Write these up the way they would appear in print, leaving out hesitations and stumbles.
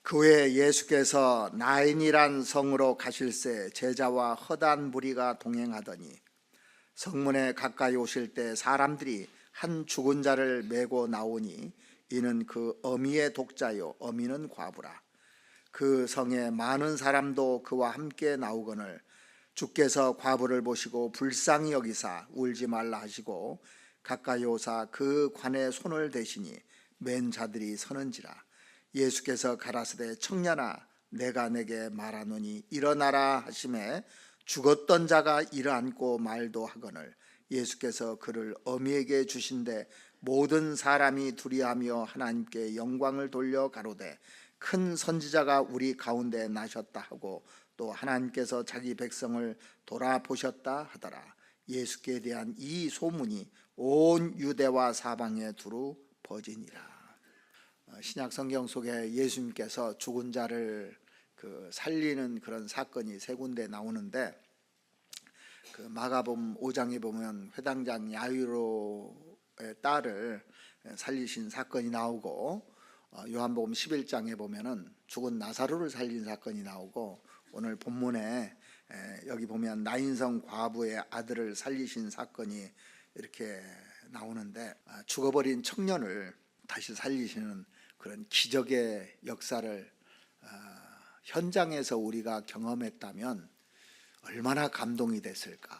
그 후에 예수께서 나인이란 성으로 가실새 제자와 허다한 무리가 동행하더니 성문에 가까이 오실 때 사람들이 한 죽은 자를 메고 나오니 이는 그 어미의 독자요 어미는 과부라. 그 성에 많은 사람도 그와 함께 나오거늘 주께서 과부를 보시고 불쌍히 여기사 울지 말라 하시고 가까이 오사 그 관에 손을 대시니 맨 자들이 서는지라. 예수께서 가라사대 청년아 내가 내게 말하노니 일어나라 하시매 죽었던 자가 일어앉고 말도 하거늘 예수께서 그를 어미에게 주신대 모든 사람이 두려하며 하나님께 영광을 돌려 가로되 큰 선지자가 우리 가운데 나셨다 하고 또 하나님께서 자기 백성을 돌아보셨다 하더라. 예수께 대한 이 소문이 온 유대와 사방에 두루 퍼지니라. 신약 성경 속에 예수님께서 죽은 자를 살리는 그런 사건이 세 군데 나오는데 그 마가복음 5장에 보면 회당장 야이로의 딸을 살리신 사건이 나오고 요한복음 11장에 보면은 죽은 나사로를 살린 사건이 나오고 오늘 본문에 여기 보면 나인성 과부의 아들을 살리신 사건이 이렇게 나오는데 죽어버린 청년을 다시 살리시는 그런 기적의 역사를 현장에서 우리가 경험했다면 얼마나 감동이 됐을까.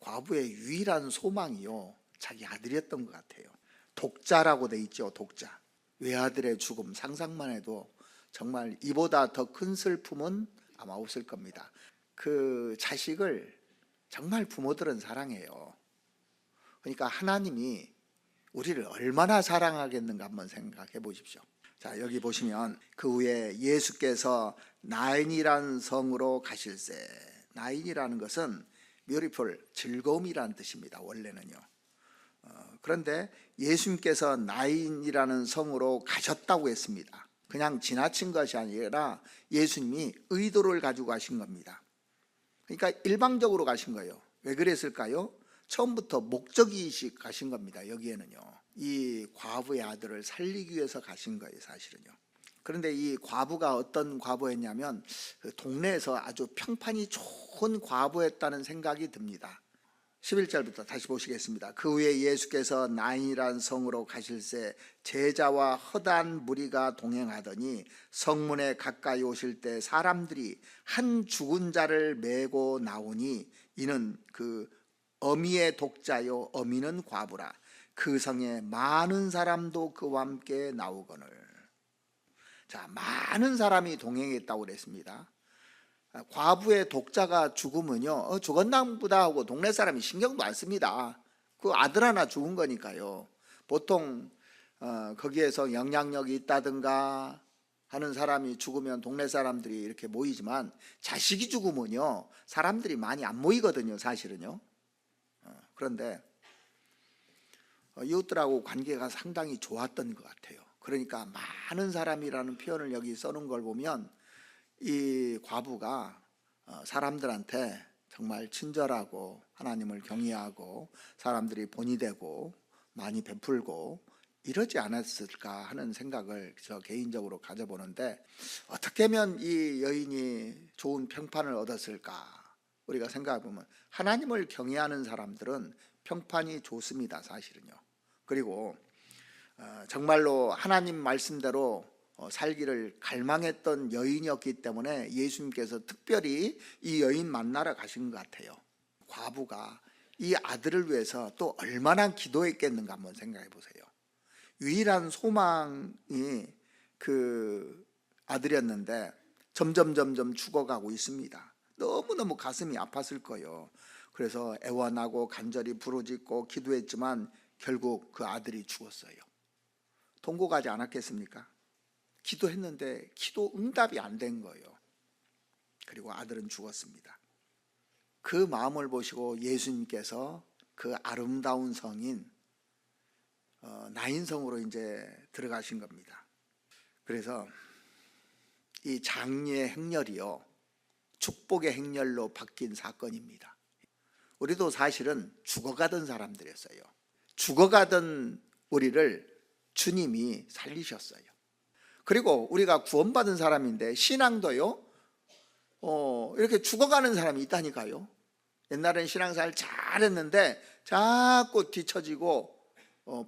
과부의 유일한 소망이요 자기 아들이었던 것 같아요. 독자라고 돼 있죠. 독자. 외아들의 죽음 상상만 해도 정말 이보다 더 큰 슬픔은 아마 없을 겁니다. 그 자식을 정말 부모들은 사랑해요. 그러니까 하나님이 우리를 얼마나 사랑하겠는가 한번 생각해 보십시오. 자, 여기 보시면 그 후에 예수께서 나인이라는 성으로 가실새. 나인이라는 것은 beautiful, 즐거움이라는 뜻입니다. 원래는요. 그런데 예수님께서 나인이라는 성으로 가셨다고 했습니다. 그냥 지나친 것이 아니라 예수님이 의도를 가지고 가신 겁니다. 그러니까 일방적으로 가신 거예요. 왜 그랬을까요? 처음부터 목적이 가신 겁니다. 여기에는요. 이 과부의 아들을 살리기 위해서 가신 거예요. 사실은요. 그런데 이 과부가 어떤 과부였냐면 그 동네에서 아주 평판이 좋은 과부였다는 생각이 듭니다. 11절부터 다시 보시겠습니다. 그 후에 예수께서 나인이란 성으로 가실새 제자와 허다한 무리가 동행하더니 성문에 가까이 오실 때 사람들이 한 죽은 자를 메고 나오니 이는 그 어미의 독자요 어미는 과부라. 그 성에 많은 사람도 그와 함께 나오거늘. 자, 많은 사람이 동행했다고 그랬습니다. 과부의 독자가 죽으면요 죽었나 보다 하고 동네 사람이 신경도 안 씁니다. 그 아들 하나 죽은 거니까요. 보통 거기에서 영향력이 있다든가 하는 사람이 죽으면 동네 사람들이 이렇게 모이지만 자식이 죽으면요 사람들이 많이 안 모이거든요. 사실은요. 그런데 이웃들하고 관계가 상당히 좋았던 것 같아요. 그러니까 많은 사람이라는 표현을 여기 써놓은 걸 보면 이 과부가 사람들한테 정말 친절하고 하나님을 경외하고 사람들이 본이 되고 많이 베풀고 이러지 않았을까 하는 생각을 저 개인적으로 가져보는데 어떻게 하면 이 여인이 좋은 평판을 얻었을까? 우리가 생각해보면 하나님을 경외하는 사람들은 평판이 좋습니다. 사실은요. 그리고 정말로 하나님 말씀대로 살기를 갈망했던 여인이었기 때문에 예수님께서 특별히 이 여인 만나러 가신 것 같아요. 과부가 이 아들을 위해서 또 얼마나 기도했겠는가 한번 생각해 보세요. 유일한 소망이 그 아들이었는데 점점 죽어가고 있습니다. 너무너무 가슴이 아팠을 거예요. 그래서 애원하고 간절히 부르짖고 기도했지만 결국 그 아들이 죽었어요. 통곡하지 않았겠습니까? 기도했는데 기도 응답이 안 된 거예요. 그리고 아들은 죽었습니다. 그 마음을 보시고 예수님께서 그 아름다운 성인 나인성으로 이제 들어가신 겁니다. 그래서 이 장례의 행렬이요 축복의 행렬로 바뀐 사건입니다. 우리도 사실은 죽어가던 사람들이었어요. 죽어가던 우리를 주님이 살리셨어요. 그리고 우리가 구원받은 사람인데 신앙도요, 이렇게 죽어가는 사람이 있다니까요. 옛날엔 신앙생활 잘했는데 자꾸 뒤처지고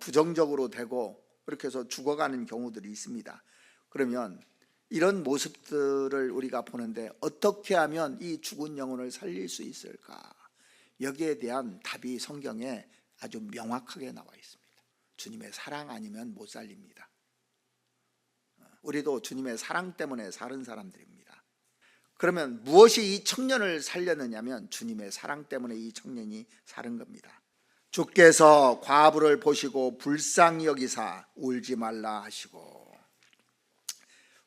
부정적으로 되고 그렇게 해서 죽어가는 경우들이 있습니다. 그러면 이런 모습들을 우리가 보는데 어떻게 하면 이 죽은 영혼을 살릴 수 있을까? 여기에 대한 답이 성경에 아주 명확하게 나와 있습니다. 주님의 사랑 아니면 못 살립니다. 우리도 주님의 사랑 때문에 사는 사람들입니다. 그러면 무엇이 이 청년을 살렸느냐면 주님의 사랑 때문에 이 청년이 사는 겁니다. 주께서 과부를 보시고 불쌍히 여기사 울지 말라 하시고,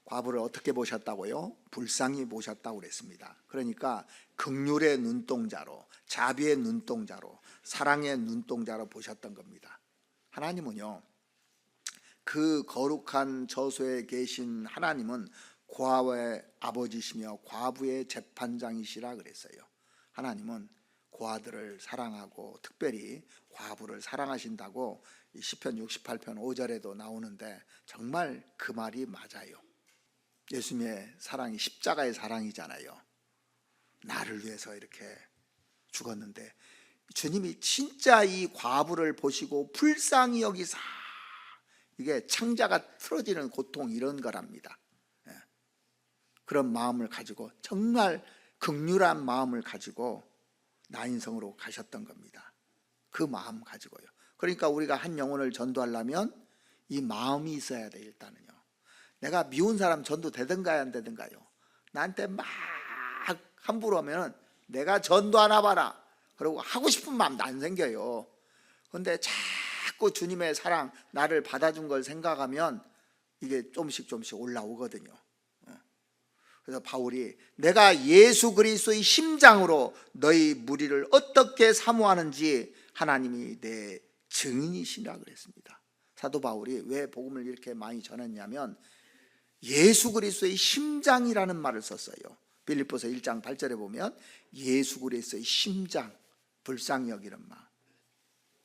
과부를 어떻게 보셨다고요? 불쌍히 보셨다고 그랬습니다. 그러니까 긍휼의 눈동자로, 자비의 눈동자로, 사랑의 눈동자로 보셨던 겁니다. 하나님은요, 그 거룩한 저소에 계신 하나님은 고아의 아버지시며 과부의 재판장이시라 그랬어요. 하나님은 고아들을 사랑하고 특별히 과부를 사랑하신다고 시편 68편 5절에도 나오는데 정말 그 말이 맞아요. 예수님의 사랑이 십자가의 사랑이잖아요. 나를 위해서 이렇게 죽었는데 주님이 진짜 이 과부를 보시고 불쌍히 여기사, 이게 창자가 틀어지는 고통 이런 거랍니다. 그런 마음을 가지고 정말 긍휼한 마음을 가지고 나인성으로 가셨던 겁니다. 그 마음 가지고요. 그러니까 우리가 한 영혼을 전도하려면 이 마음이 있어야 돼. 일단은요, 내가 미운 사람 전도 되든가요 안 되든가요? 나한테 막 함부로 하면 내가 전도하나 봐라 그러고 하고 싶은 마음도 안 생겨요. 그런데 자꾸 주님의 사랑, 나를 받아준 걸 생각하면 이게 조금씩 올라오거든요. 그래서 바울이 내가 예수 그리스도의 심장으로 너희 무리를 어떻게 사모하는지 하나님이 내 증인이시라 그랬습니다. 사도 바울이 왜 복음을 이렇게 많이 전했냐면 예수 그리스도의 심장이라는 말을 썼어요. 빌립보서 1장 8절에 보면 예수 그리스도의 심장, 불쌍히 여기는 마음.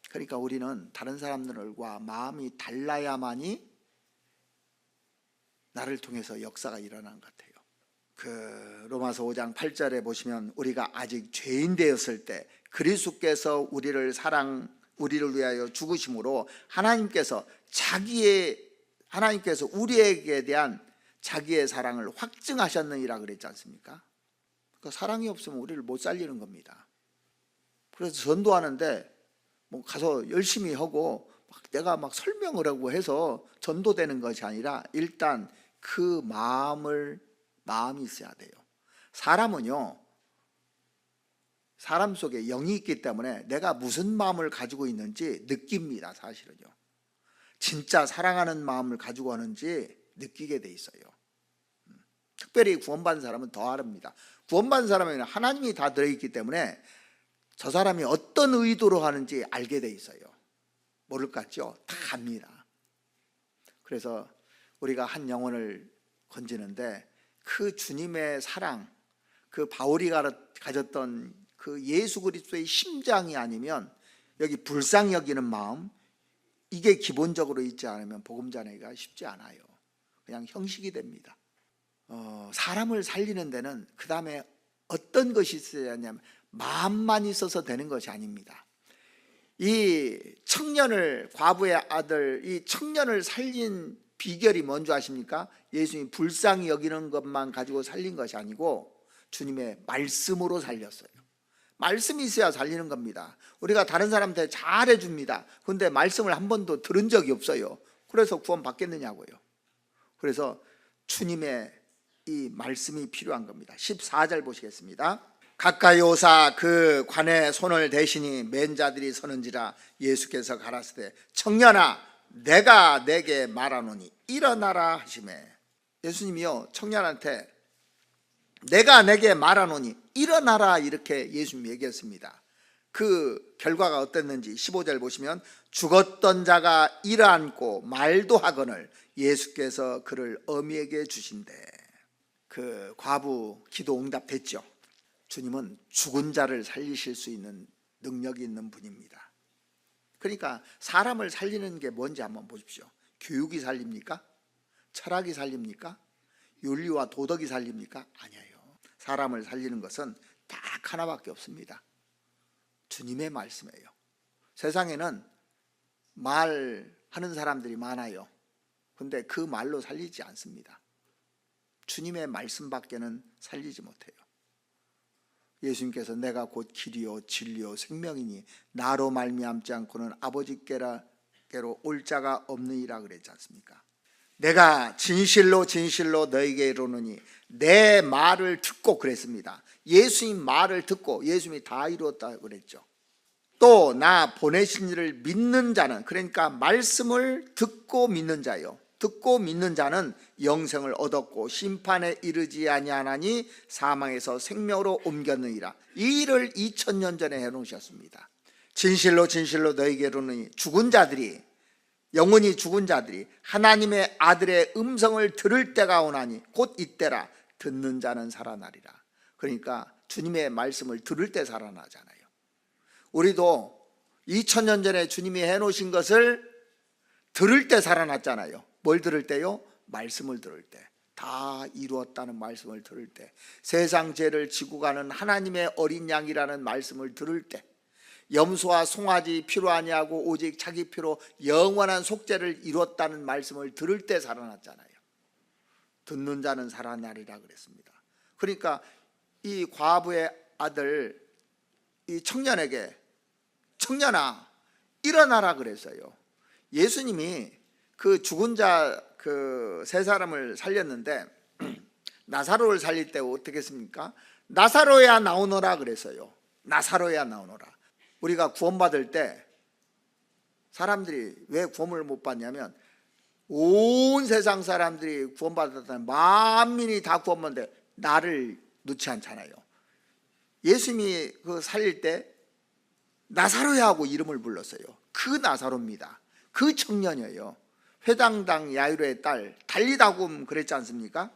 그러니까 우리는 다른 사람들과 마음이 달라야만이 나를 통해서 역사가 일어나는 것 같아요. 그 로마서 5장 8절에 보시면 우리가 아직 죄인 되었을 때 그리스도께서 우리를 위하여 죽으심으로 하나님께서 우리에게 대한 자기의 사랑을 확증하셨느니라 그랬지 않습니까? 그러니까 사랑이 없으면 우리를 못 살리는 겁니다. 그래서 전도하는데 가서 열심히 하고 내가 설명을 하고 해서 전도되는 것이 아니라 일단 그 마음이 있어야 돼요. 사람은요, 사람 속에 영이 있기 때문에 내가 무슨 마음을 가지고 있는지 느낍니다. 사실은요, 진짜 사랑하는 마음을 가지고 하는지 느끼게 돼 있어요. 특별히 구원받은 사람은 더 알합니다. 구원받은 사람에는 하나님이 다 들어있기 때문에 저 사람이 어떤 의도로 하는지 알게 돼 있어요. 모를 것 같죠? 다 압니다. 그래서 우리가 한 영혼을 건지는데 그 주님의 사랑, 그 바울이 가졌던 그 예수 그리스도의 심장이 아니면, 여기 불쌍히 여기는 마음, 이게 기본적으로 있지 않으면 복음 전하기가 쉽지 않아요. 그냥 형식이 됩니다. 사람을 살리는 데는 그 다음에 어떤 것이 있어야 하냐면 마음만 있어서 되는 것이 아닙니다. 이 청년을, 과부의 아들, 이 청년을 살린 비결이 뭔지 아십니까? 예수님이 불쌍히 여기는 것만 가지고 살린 것이 아니고 주님의 말씀으로 살렸어요. 말씀이 있어야 살리는 겁니다. 우리가 다른 사람한테 잘해줍니다. 그런데 말씀을 한 번도 들은 적이 없어요. 그래서 구원 받겠느냐고요. 그래서 주님의 이 말씀이 필요한 겁니다. 14절 보시겠습니다. 가까이 오사 그 관에 손을 대시니 맨 자들이 서는지라 예수께서 가라사대 청년아 내가 내게 말하노니 일어나라 하시매. 예수님이요, 청년한테 내가 내게 말하노니 일어나라 이렇게 예수님이 얘기했습니다. 그 결과가 어땠는지 15절 보시면 죽었던 자가 일어앉고 말도 하거늘 예수께서 그를 어미에게 주신대. 그 과부 기도 응답됐죠. 주님은 죽은 자를 살리실 수 있는 능력이 있는 분입니다. 그러니까 사람을 살리는 게 뭔지 한번 보십시오. 교육이 살립니까? 철학이 살립니까? 윤리와 도덕이 살립니까? 아니에요. 사람을 살리는 것은 딱 하나밖에 없습니다. 주님의 말씀이에요. 세상에는 말하는 사람들이 많아요. 근데 그 말로 살리지 않습니다. 주님의 말씀밖에는 살리지 못해요. 예수님께서 내가 곧 길이요 진리요 생명이니 나로 말미암지 않고는 아버지께로 올 자가 없느니라 그랬지 않습니까? 내가 진실로 진실로 너에게 이르노니 내 말을 듣고 그랬습니다. 예수님 말을 듣고 예수님이 다 이루었다고 그랬죠. 또 나 보내신 이를 믿는 자는, 그러니까 말씀을 듣고 믿는 자요, 듣고 믿는 자는 영생을 얻었고 심판에 이르지 아니하나니 사망에서 생명으로 옮겼느니라. 이 일을 2000년 전에 해놓으셨습니다. 진실로 진실로 너에게 이르노니 죽은 자들이, 영원히 죽은 자들이 하나님의 아들의 음성을 들을 때가 오나니 곧 이때라. 듣는 자는 살아나리라. 그러니까 주님의 말씀을 들을 때 살아나잖아요. 우리도 2000년 전에 주님이 해놓으신 것을 들을 때 살아났잖아요. 뭘 들을 때요? 말씀을 들을 때. 다 이루었다는 말씀을 들을 때, 세상 죄를 지고 가는 하나님의 어린 양이라는 말씀을 들을 때, 염소와 송아지 피로 아니하고 오직 자기 피로 영원한 속죄를 이루었다는 말씀을 들을 때 살아났잖아요. 듣는 자는 살아나리라 그랬습니다. 그러니까 이 과부의 아들, 이 청년에게 청년아 일어나라 그랬어요. 예수님이 그 죽은 자 그 세 사람을 살렸는데 나사로를 살릴 때 어떻게 했습니까? 나사로야 나오너라 그랬어요. 나사로야 나오너라. 우리가 구원받을 때 사람들이 왜 구원을 못 받냐면, 온 세상 사람들이 구원받았다는 만민이 다 구원받는데 나를 넣지 않잖아요. 예수님이 그 살릴 때 나사로야 하고 이름을 불렀어요. 그 나사로입니다. 그 청년이에요. 회당당 야이로의 딸 달리다굼 그랬지 않습니까?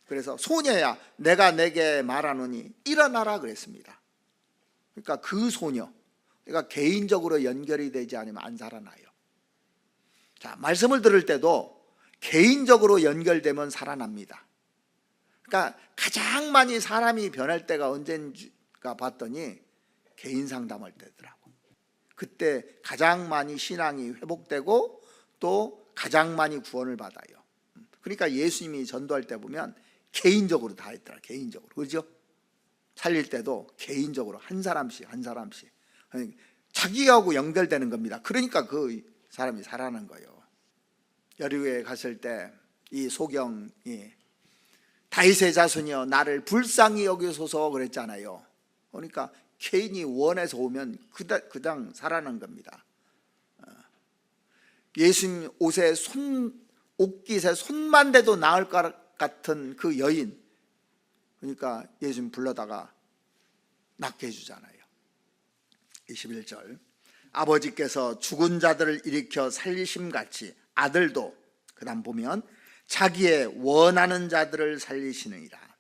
그래서 소녀야 내가 내게 말하노니 일어나라 그랬습니다. 그러니까 그 소녀, 그러니까 개인적으로 연결이 되지 않으면 안 살아나요. 자, 말씀을 들을 때도 개인적으로 연결되면 살아납니다. 그러니까 가장 많이 사람이 변할 때가 언젠가 봤더니 개인 상담할 때더라고. 그때 가장 많이 신앙이 회복되고 또 가장 많이 구원을 받아요. 그러니까 예수님이 전도할 때 보면 개인적으로 다 했더라. 개인적으로. 그렇죠? 살릴 때도 개인적으로 한 사람씩 한 사람씩 자기하고 연결되는 겁니다. 그러니까 그 사람이 살아나는 거예요. 여리고에 갔을 때 이 소경이 다윗의 자손이여 나를 불쌍히 여기소서 그랬잖아요. 그러니까 개인이 원해서 오면 그당 살아난 겁니다. 예수님 옷에 옷깃에 손만 대도 나을 것 같은 그 여인, 그러니까 예수님 불러다가 낫게 해주잖아요. 21절 아버지께서 죽은 자들을 일으켜 살리심같이 아들도, 그 다음 보면 자기의 원하는 자들을 살리시느니라.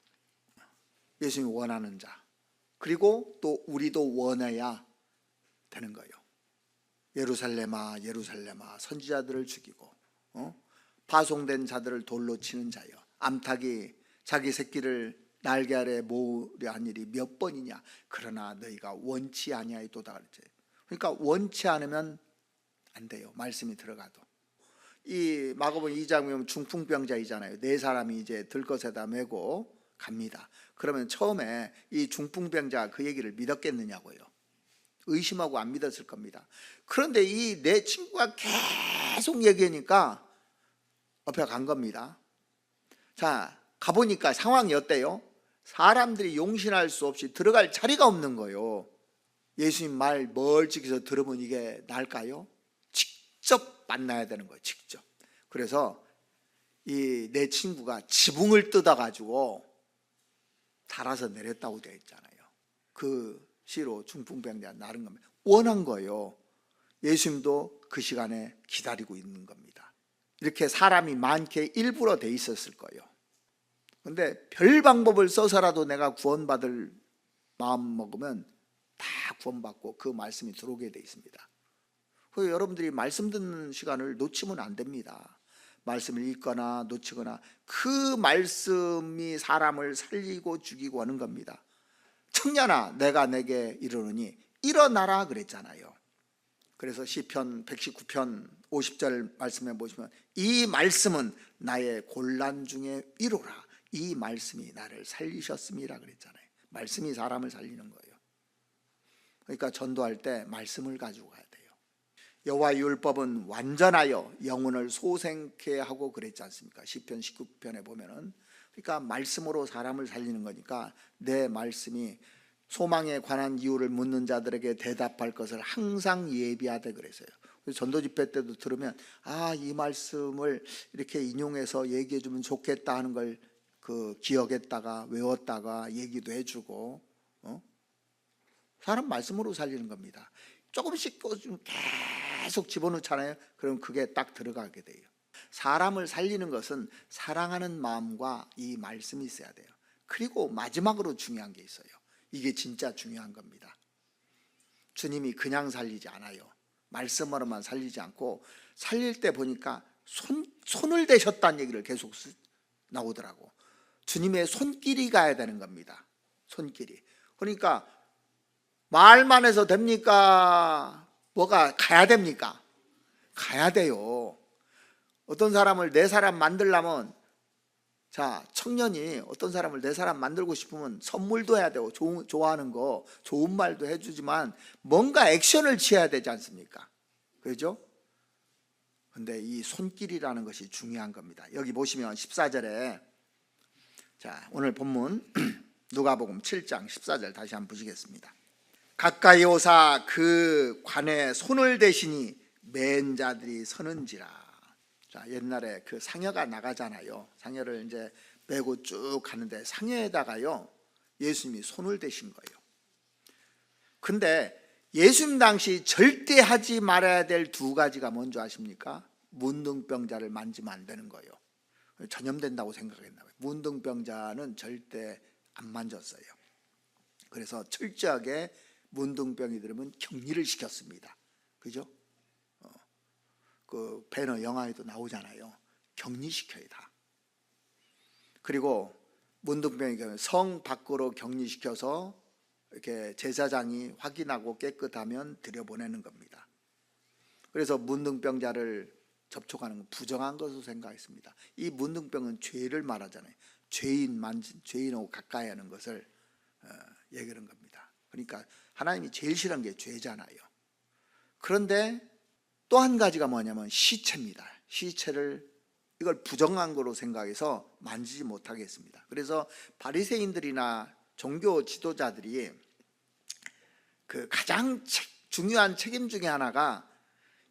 예수님이 원하는 자, 그리고 또 우리도 원해야 되는 거예요. 예루살렘아 예루살렘아 선지자들을 죽이고 파송된 자들을 돌로 치는 자여 암탉이 자기 새끼를 날개 아래 모으려 한 일이 몇 번이냐. 그러나 너희가 원치 아니하였도다 그랬지. 그러니까 원치 않으면 안 돼요. 말씀이 들어가도. 이 마가복음 2장 보면 중풍병자이잖아요. 네 사람이 이제 들것에다 메고 갑니다. 그러면 처음에 이 중풍병자 그 얘기를 믿었겠느냐고요. 의심하고 안 믿었을 겁니다. 그런데 이 내 친구가 계속 얘기하니까 옆에 간 겁니다. 자, 가보니까 상황이 어때요? 사람들이 용신할 수 없이 들어갈 자리가 없는 거예요. 예수님 말 멀찍이서 들으면 이게 날까요? 직접 만나야 되는 거예요. 직접. 그래서 이 내 친구가 지붕을 뜯어가지고 달아서 내렸다고 되어 있잖아요. 그 시로 중풍병자 나른 겁니다. 원한 거예요. 예수님도 그 시간에 기다리고 있는 겁니다. 이렇게 사람이 많게 일부러 돼 있었을 거예요. 근데 별 방법을 써서라도 내가 구원받을 마음 먹으면 다 구원받고 그 말씀이 들어오게 돼 있습니다. 그래서 여러분들이 말씀 듣는 시간을 놓치면 안 됩니다. 말씀을 읽거나 놓치거나 그 말씀이 사람을 살리고 죽이고 하는 겁니다. 청년아 내가 내게 이르노니 일어나라 그랬잖아요. 그래서 시편 119편 50절 말씀에 보시면 이 말씀은 나의 곤란 중에 위로라. 이 말씀이 나를 살리셨음이라 그랬잖아요. 말씀이 사람을 살리는 거예요. 그러니까 전도할 때 말씀을 가지고 가야 돼요. 여호와의 율법은 완전하여 영혼을 소생케 하고 그랬지 않습니까? 시편 19편에 보면은. 그러니까 말씀으로 사람을 살리는 거니까 내 말씀이 소망에 관한 이유를 묻는 자들에게 대답할 것을 항상 예비하되 그랬어요. 전도 집회 때도 들으면 이 말씀을 이렇게 인용해서 얘기해 주면 좋겠다 하는 걸 기억했다가 외웠다가 얘기도 해주고 사람 말씀으로 살리는 겁니다. 조금씩 계속 집어넣잖아요. 그럼 그게 딱 들어가게 돼요. 사람을 살리는 것은 사랑하는 마음과 이 말씀이 있어야 돼요. 그리고 마지막으로 중요한 게 있어요. 이게 진짜 중요한 겁니다. 주님이 그냥 살리지 않아요. 말씀으로만 살리지 않고 살릴 때 보니까 손을 대셨다는 얘기를 계속 나오더라고. 주님의 손길이 가야 되는 겁니다. 손길이. 그러니까 말만 해서 됩니까? 뭐가 가야 됩니까? 가야 돼요. 어떤 사람을 내 사람 만들려면 청년이 어떤 사람을 내 사람 만들고 싶으면 선물도 해야 되고 좋아하는 거 좋은 말도 해주지만 뭔가 액션을 취해야 되지 않습니까? 그렇죠? 근데 이 손길이라는 것이 중요한 겁니다. 여기 보시면 14절에 오늘 본문 누가복음 7장 14절 다시 한번 보시겠습니다. 가까이 오사 그 관에 손을 대시니 맨 자들이 서는지라. 옛날에 그 상여가 나가잖아요. 상여를 이제 메고 쭉 가는데 상여에다가요 예수님이 손을 대신 거예요. 근데 예수님 당시 절대 하지 말아야 될 두 가지가 뭔지 아십니까? 문둥병자를 만지면 안 되는 거예요. 전염된다고 생각했나 봐요. 문둥병자는 절대 안 만졌어요. 그래서 철저하게 문둥병이 들으면 격리를 시켰습니다. 그죠? 그 배너 영화에도 나오잖아요. 격리시켜야 다. 그리고 문둥병이 성 밖으로 격리시켜서 이렇게 제사장이 확인하고 깨끗하면 들여보내는 겁니다. 그래서 문둥병자를 접촉하는 건 부정한 것으로 생각했습니다. 이 문둥병은 죄를 말하잖아요. 죄인하고 가까이 하는 것을 얘기하는 겁니다. 그러니까 하나님이 제일 싫어하는 게 죄잖아요. 그런데 또 한 가지가 뭐냐면 시체입니다. 시체를 이걸 부정한 거로 생각해서 만지지 못하게 했습니다. 그래서 바리새인들이나 종교 지도자들이 그 가장 중요한 책임 중에 하나가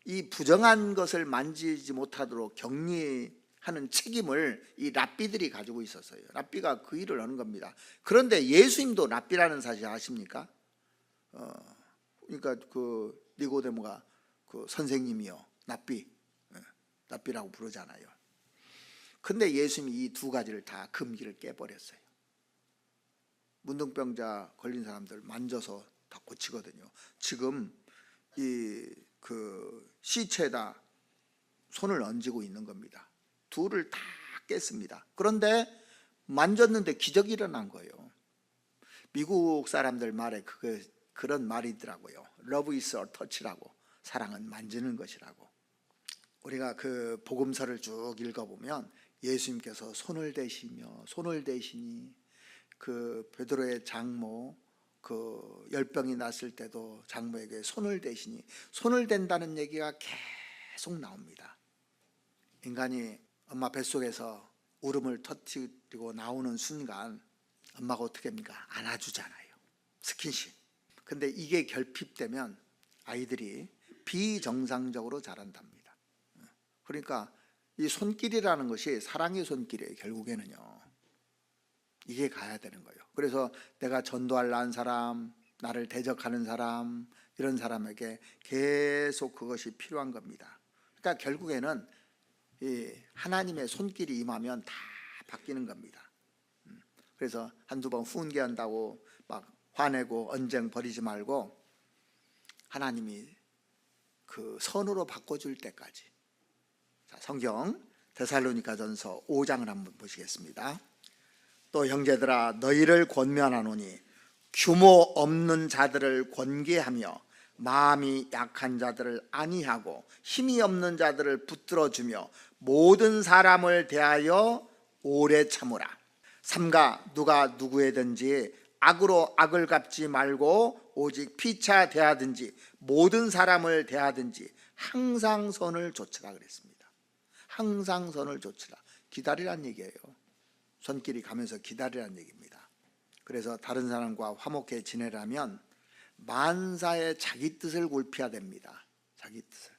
이 부정한 것을 만지지 못하도록 격리하는 책임을 이 랍비들이 가지고 있었어요. 랍비가 그 일을 하는 겁니다. 그런데 예수님도 랍비라는 사실 아십니까? 그러니까 그 니고데모가 그 선생님이요, 랍비라고 부르잖아요. 근데 예수님이 이 두 가지를 다 금기를 깨버렸어요. 문둥병자 걸린 사람들 만져서 다 고치거든요. 지금 그 시체에다 손을 얹고 있는 겁니다. 둘을 다 깼습니다. 그런데 만졌는데 기적이 일어난 거예요. 미국 사람들 말에 그런 말이 있더라고요. Love is a touch라고. 사랑은 만지는 것이라고. 우리가 그 복음서를 쭉 읽어보면 예수님께서 손을 대시니 그 베드로의 장모 그 열병이 났을 때도 장모에게 손을 대시니 손을 댄다는 얘기가 계속 나옵니다. 인간이 엄마 뱃속에서 울음을 터뜨리고 나오는 순간 엄마가 어떻게 합니까? 안아주잖아요. 스킨십. 근데 이게 결핍되면 아이들이 비정상적으로 자란답니다. 그러니까 이 손길이라는 것이 사랑의 손길이에요. 결국에는요. 이게 가야 되는 거예요. 그래서 내가 전도하려 한 사람, 나를 대적하는 사람, 이런 사람에게 계속 그것이 필요한 겁니다. 그러니까 결국에는 이 하나님의 손길이 임하면 다 바뀌는 겁니다. 그래서 한두 번 훈계한다고 막 화내고 언쟁 벌이지 말고 하나님이 그 선으로 바꿔줄 때까지. 자, 성경 데살로니가전서 5장을 한번 보시겠습니다. 또 형제들아 너희를 권면하노니 규모 없는 자들을 권계하며 마음이 약한 자들을 안위하고 힘이 없는 자들을 붙들어주며 모든 사람을 대하여 오래 참으라. 삼가 누가 누구에든지 악으로 악을 갚지 말고 오직 피차 대하든지 모든 사람을 대하든지 항상 선을 좇으라 그랬습니다. 항상 선을 좇으라. 기다리란 얘기예요. 손길이 가면서 기다리란 얘기입니다. 그래서 다른 사람과 화목해 지내려면 만사에 자기 뜻을 굴펴야 됩니다. 자기 뜻을.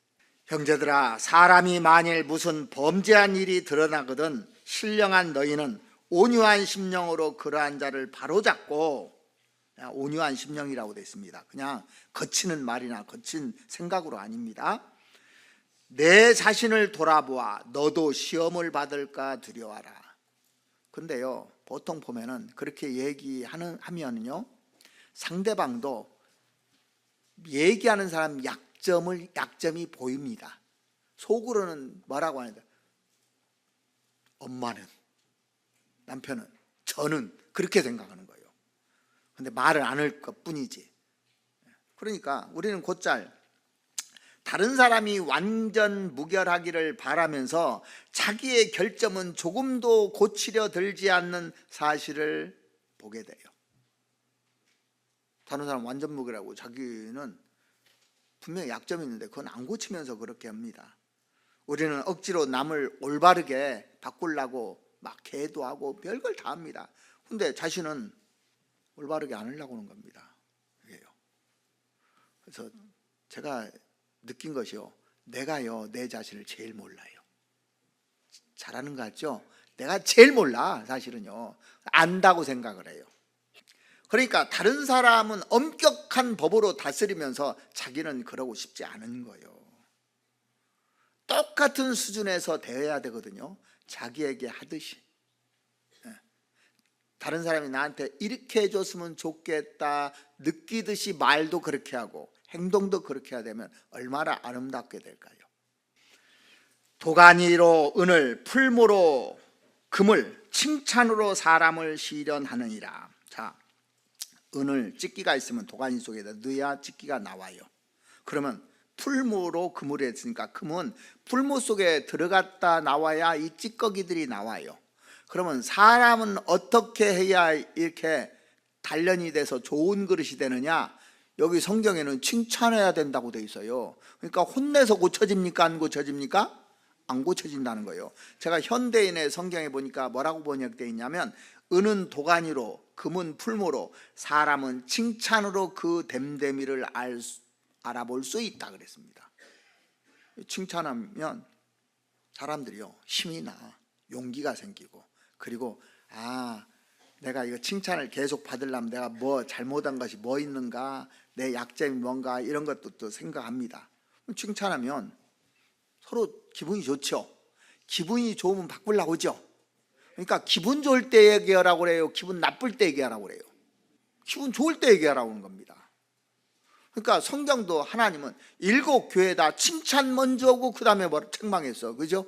형제들아 사람이 만일 무슨 범죄한 일이 드러나거든 신령한 너희는 온유한 심령으로 그러한 자를 바로잡고, 온유한 심령이라고 되어 있습니다. 그냥 거치는 말이나 거친 생각으로 아닙니다. 내 자신을 돌아보아 너도 시험을 받을까 두려워하라. 근데요 보통 보면은 그렇게 얘기하면요 상대방도 얘기하는 사람 약점이 보입니다. 속으로는 뭐라고 하는데 엄마는, 남편은, 저는 그렇게 생각하는 거예요. 근데 말을 안 할 것 뿐이지. 그러니까 우리는 곧잘 다른 사람이 완전 무결하기를 바라면서 자기의 결점은 조금도 고치려 들지 않는 사실을 보게 돼요. 다른 사람 완전 무결하고 자기는 분명히 약점이 있는데 그건 안 고치면서 그렇게 합니다. 우리는 억지로 남을 올바르게 바꾸려고 막 계도하고 별걸 다 합니다. 근데 자신은 올바르게 안 하려고 하는 겁니다. 이게요. 그래서 제가 느낀 것이요, 내가요 내 자신을 제일 몰라요. 잘하는 거 같죠? 내가 제일 몰라. 사실은요 안다고 생각을 해요. 그러니까 다른 사람은 엄격한 법으로 다스리면서 자기는 그러고 싶지 않은 거예요. 똑같은 수준에서 대해야 되거든요. 자기에게 하듯이. 다른 사람이 나한테 이렇게 해줬으면 좋겠다 느끼듯이 말도 그렇게 하고 행동도 그렇게 해야 되면 얼마나 아름답게 될까요? 도가니로 은을, 풀무로 금을, 칭찬으로 사람을 시련하느니라. 자, 은을 찢기가 있으면 도가니 속에다 넣어야 찢기가 나와요. 그러면 풀무로 금을 했으니까 금은 풀무 속에 들어갔다 나와야 이 찌꺼기들이 나와요. 그러면 사람은 어떻게 해야 이렇게 단련이 돼서 좋은 그릇이 되느냐? 여기 성경에는 칭찬해야 된다고 돼 있어요. 그러니까 혼내서 고쳐집니까? 안 고쳐집니까? 안 고쳐진다는 거예요. 제가 현대인의 성경에 보니까 뭐라고 번역되어 있냐면 은은 도가니로 금은 풀무로 사람은 칭찬으로 그 됨됨이를 알아볼 수 있다 그랬습니다. 칭찬하면 사람들이요 힘이 나, 용기가 생기고, 그리고 내가 이거 칭찬을 계속 받으려면 내가 뭐 잘못한 것이 뭐 있는가, 내 약점이 뭔가 이런 것도 또 생각합니다. 칭찬하면 서로 기분이 좋죠. 기분이 좋으면 바꾸려고 하죠. 그러니까 기분 좋을 때 얘기하라고 그래요? 기분 나쁠 때 얘기하라고 그래요? 기분 좋을 때 얘기하라고 하는 겁니다. 그러니까 성경도 하나님은 7 교회다 칭찬 먼저 하고 그 다음에 책망했어. 그죠?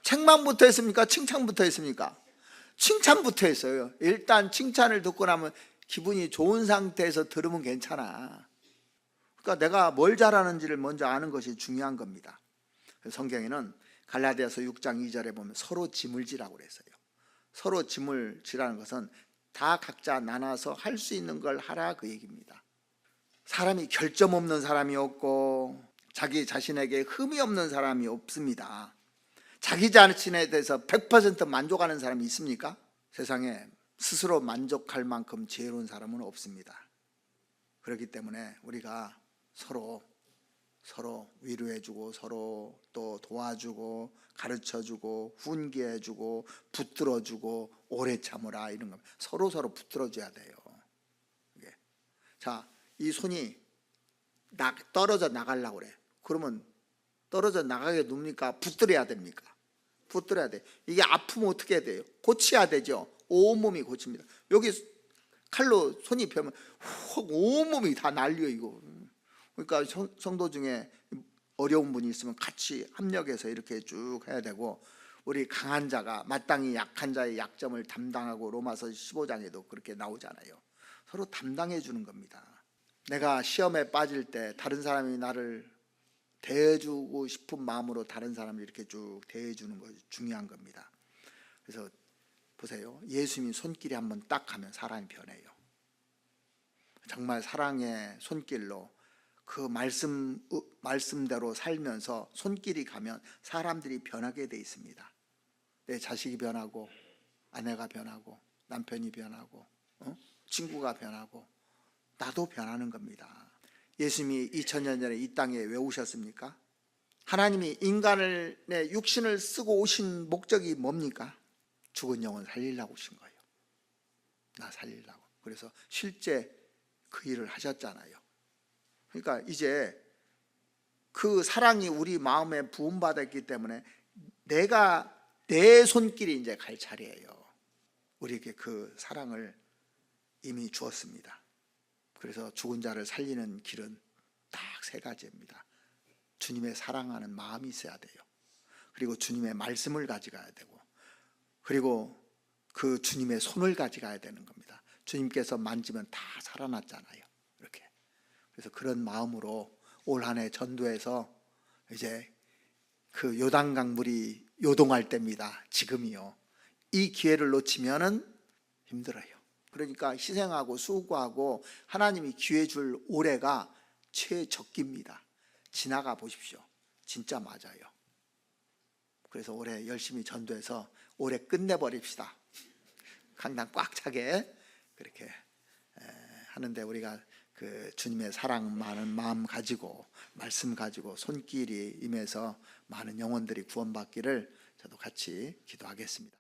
책망부터 했습니까? 칭찬부터 했습니까? 칭찬부터 했어요. 일단 칭찬을 듣고 나면 기분이 좋은 상태에서 들으면 괜찮아. 그러니까 내가 뭘 잘하는지를 먼저 아는 것이 중요한 겁니다. 성경에는 갈라디아서 6장 2절에 보면 서로 짐을 지라고 그랬어요. 서로 짐을 지라는 것은 다 각자 나눠서 할 수 있는 걸 하라 그 얘기입니다. 사람이 결점 없는 사람이 없고 자기 자신에게 흠이 없는 사람이 없습니다. 자기 자신에 대해서 100% 만족하는 사람이 있습니까? 세상에 스스로 만족할 만큼 지혜로운 사람은 없습니다. 그렇기 때문에 우리가 서로 위로해주고 서로 또 도와주고 가르쳐주고 훈계해주고 붙들어주고 오래 참으라 이런 거 서로 붙들어줘야 돼요. 자, 이 손이 떨어져 나가려고 그래. 그러면 떨어져 나가게 둡니까? 붙들어야 됩니까? 붙들어야 돼. 이게 아프면 어떻게 해야 돼요? 고쳐야 되죠. 온몸이 고칩니다. 여기 칼로 손이 펴면 온몸이 다 날려 이거. 그러니까 성도 중에 어려운 분이 있으면 같이 합력해서 이렇게 쭉 해야 되고, 우리 강한 자가 마땅히 약한 자의 약점을 담당하고 로마서 15장에도 그렇게 나오잖아요. 서로 담당해 주는 겁니다. 내가 시험에 빠질 때 다른 사람이 나를 대해주고 싶은 마음으로 다른 사람을 이렇게 쭉 대해주는 것이 중요한 겁니다. 그래서 보세요. 예수님이 손길이 한번 딱 하면 사람이 변해요. 정말 사랑의 손길로 그 말씀대로 살면서 손길이 가면 사람들이 변하게 돼 있습니다. 내 자식이 변하고, 아내가 변하고, 남편이 변하고, 친구가 변하고, 나도 변하는 겁니다. 예수님이 2000년 전에 이 땅에 왜 오셨습니까? 하나님이 인간의 육신을 쓰고 오신 목적이 뭡니까? 죽은 영혼 살리려고 오신 거예요. 나 살리려고. 그래서 실제 그 일을 하셨잖아요. 그러니까 이제 그 사랑이 우리 마음에 부음받았기 때문에 내 손길이 이제 갈 차례예요. 우리에게 그 사랑을 이미 주었습니다. 그래서 죽은 자를 살리는 길은 딱 3가지입니다. 주님의 사랑하는 마음이 있어야 돼요. 그리고 주님의 말씀을 가져가야 되고, 그리고 그 주님의 손을 가져가야 되는 겁니다. 주님께서 만지면 다 살아났잖아요. 이렇게. 그래서 그런 마음으로 올 한 해 전도해서 이제 그 요단강 물이 요동할 때입니다. 지금이요. 이 기회를 놓치면은 힘들어요. 그러니까 희생하고 수고하고 하나님이 기회 줄 올해가 최적기입니다. 지나가 보십시오. 진짜 맞아요. 그래서 올해 열심히 전도해서 올해 끝내버립시다. 강당 꽉 차게 그렇게 하는데, 우리가 그 주님의 사랑 많은 마음 가지고 말씀 가지고 손길이 임해서 많은 영혼들이 구원받기를 저도 같이 기도하겠습니다.